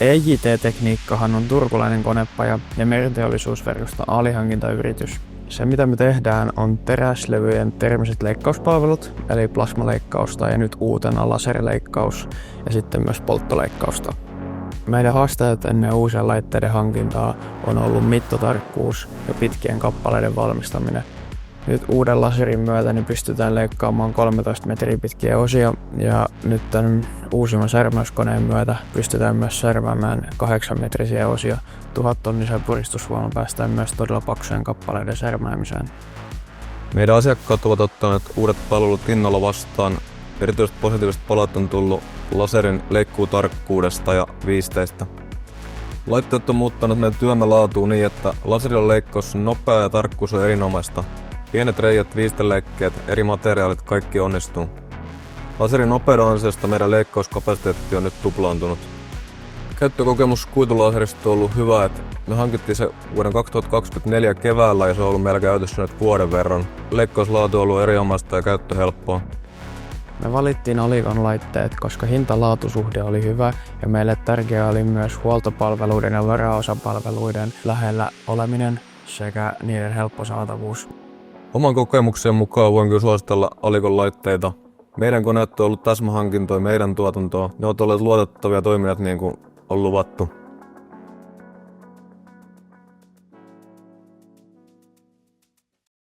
EJT-tekniikkahan on turkulainen konepaja ja meriteollisuusverkosta alihankintayritys. Se mitä me tehdään on teräslevyjen termiset leikkauspalvelut, eli plasmaleikkausta ja nyt uutena laserileikkaus ja sitten myös polttoleikkausta. Meidän haasteet ennen uusien laitteiden hankintaa on ollut mittotarkkuus ja pitkien kappaleiden valmistaminen. Nyt uuden laserin myötä niin pystytään leikkaamaan 13 metriä pitkiä osia ja nyt tämän uusimman särmäyskoneen myötä pystytään myös särmäämään 8 metrisiä osia. 1000 tonnisen puristusvoiman päästään myös todella paksujen kappaleiden särmäämiseen. Meidän asiakkaat ovat ottaneet uudet palvelut innolla vastaan. Erityisesti positiiviset palat on tullut laserin leikkuutarkkuudesta ja viisteistä. Laitteet on muuttanut meidän työmme laatuun niin, että laserilla leikkaus on nopea ja tarkkuus on erinomaista. Pienet reijät, viisteleikkeet, eri materiaalit, kaikki onnistuu. Laserin nopeuden ansiosta meidän leikkauskapasiteetti on nyt tuplaantunut. Käyttökokemus kuitulaserista on ollut hyvä, että me hankittiin se vuoden 2024 keväällä ja se on ollut meillä käytössä nyt vuoden verran. Leikkauslaatu on ollut erinomaista ja käyttöhelppoa. Me valittiin Alikon laitteet, koska hinta-laatusuhde oli hyvä ja meille tärkeää oli myös huoltopalveluiden ja varaosapalveluiden lähellä oleminen sekä niiden helppo saatavuus. Oman kokemuksen mukaan voin kyllä suositella Alikon laitteita. Meidän koneet on ollut täsmähankintoja meidän tuotantoa. Ne ovat olleet luotettavia toimijat niin kuin on luvattu.